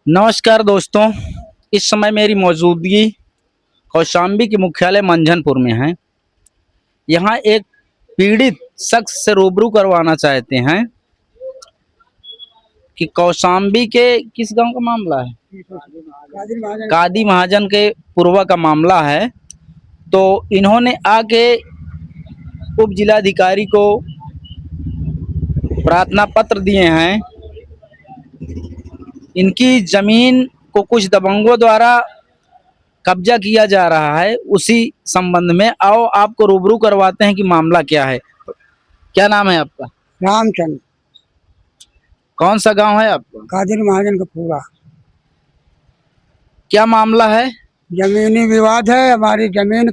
नमस्कार दोस्तों, इस समय मेरी मौजूदगी कौशाम्बी के मुख्यालय मंझनपुर में है। यहाँ एक पीड़ित शख्स से रूबरू करवाना चाहते हैं कि कौशाम्बी के किस गांव का मामला है? कादी महाजन के पूर्वा का मामला है। तो इन्होंने आके उप जिलाधिकारी को प्रार्थना पत्र दिए हैं। इनकी जमीन को कुछ दबंगों द्वारा कब्जा किया जा रहा है। उसी संबंध में आओ आपको रूबरू करवाते हैं कि मामला क्या है। क्या नाम है आपका? रामचंद्र। कौन सा गांव है आपका? कादिर महाजन का पूरा। क्या मामला है? जमीनी विवाद है। हमारी जमीन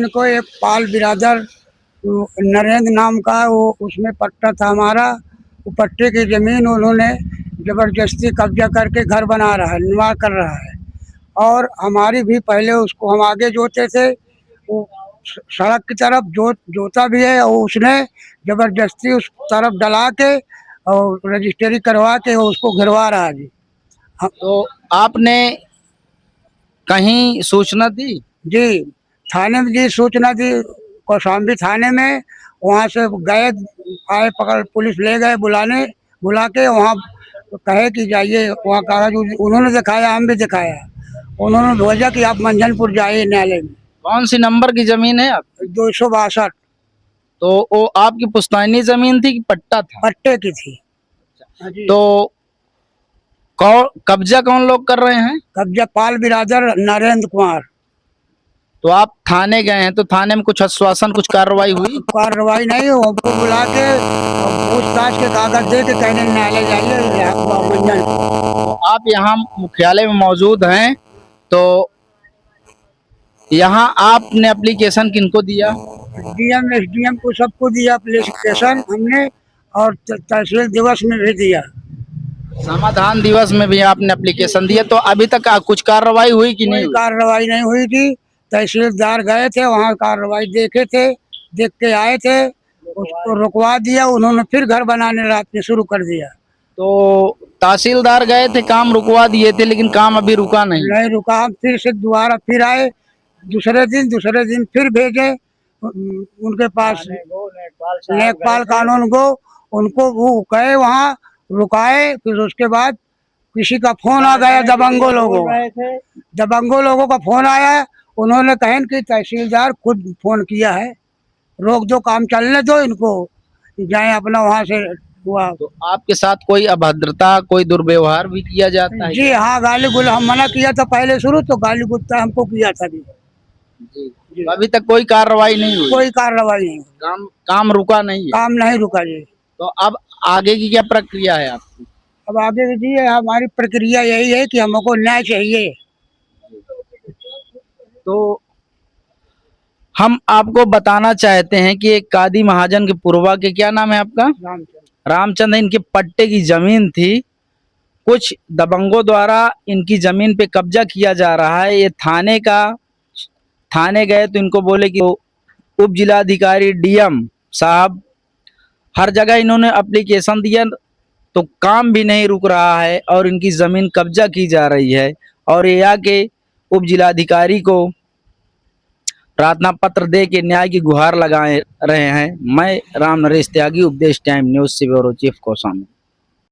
को एक पाल बिरादर नरेंद्र नाम का वो उसमें पट्टा था हमारा। वो पट्टे की जमीन उन्होंने जबरदस्ती कब्जा करके घर बना रहा है, निर्माण कर रहा है। और हमारी भी पहले उसको हम आगे जोते थे, वो सड़क की तरफ जोता भी है और उसने जबरदस्ती उस तरफ डला के और रजिस्ट्री करवा के उसको घिरवा रहा है जी। तो आपने कहीं सूचना दी? जी, थाने में जी सूचना दी, कौशाम्बी थाने में। वहाँ से गए, आए, पकड़, पुलिस ले गए बुला के वहाँ कहे कि जाइए, वहाँ कागज उन्होंने दिखाया, हम भी दिखाया। उन्होंने भेजा कि आप मंझनपुर जाइए न्यायालय में। कौन सी नंबर की जमीन है आप? 262। तो वो आपकी पुश्तैनी जमीन थी कि पट्टा था? पट्टे की थी। तो कब्जा कौन लोग कर रहे हैं? कब्जा पाल बिरादर नरेंद्र कुमार। तो आप थाने गए हैं, तो थाने में कुछ आश्वासन, कुछ कार्रवाई हुई? कार्रवाई नहीं, हमको बुला के पूछताछ के कागज दे के कहने न्यायालय जाइए मंझन। आप यहाँ मुख्यालय में मौजूद हैं, तो यहाँ आपने एप्लीकेशन किनको दिया? डीएम एसडीएम को सबको दिया एप्लीकेशन हमने, और तहसील दिवस में भी दिया। समाधान दिवस में भी आपने एप्लीकेशन दिया। तो अभी तक कुछ कार्रवाई हुई कि नहीं? कार्रवाई नहीं हुई थी। तहसीलदार गए थे वहाँ, कार्रवाई देख के आए थे, उसको रुकवा दिया उन्होंने, फिर घर बनाने रात में शुरू कर दिया। तो तहसीलदार गए थे, काम रुकवा दिए थे, लेकिन काम अभी रुका नहीं रुका। हम फिर से दोबारा फिर आए, दूसरे दिन फिर भेजे उनके पास लेखपाल कानून को, उनको वो गए वहाँ रुकाए। फिर उसके बाद किसी का फोन आ गया, दबंगों लोगों का फोन आया। उन्होंने कहें कि तहसीलदार खुद फोन किया है, रोक दो, काम चलने दो, इनको जाए अपना वहाँ से हुआ। तो आपके साथ कोई अभद्रता, कोई दुर्व्यवहार भी किया जाता है? जी हाँ, गाली गुल हम मना किया था पहले शुरू, तो गाली गुस्सा हमको किया था जी। जी। अभी तक कोई कार्रवाई नहीं हुई? कोई कार्रवाई नहीं। काम रुका नहीं है? काम नहीं रुका जी। तो अब आगे की क्या प्रक्रिया है आपकी? अब आगे जी हमारी प्रक्रिया यही है कि हमको न्याय चाहिए। तो हम आपको बताना चाहते हैं कि एक कादी महाजन के पूर्वा के, क्या नाम है आपका? रामचंद्र। इनके पट्टे की जमीन थी, कुछ दबंगों द्वारा इनकी जमीन पे कब्जा किया जा रहा है। ये थाने गए तो इनको बोले कि उप जिलाधिकारी डीएम साहब, हर जगह इन्होंने एप्लीकेशन दिया, तो काम भी नहीं रुक रहा है और इनकी जमीन कब्जा की जा रही है। और ये आके उप जिलाधिकारी को प्रार्थना पत्र दे के न्याय की गुहार लगाए रहे हैं। मैं राम नरेश त्यागी, उपदेश टाइम न्यूज से ब्यूरो चीफ कौशाम्बी।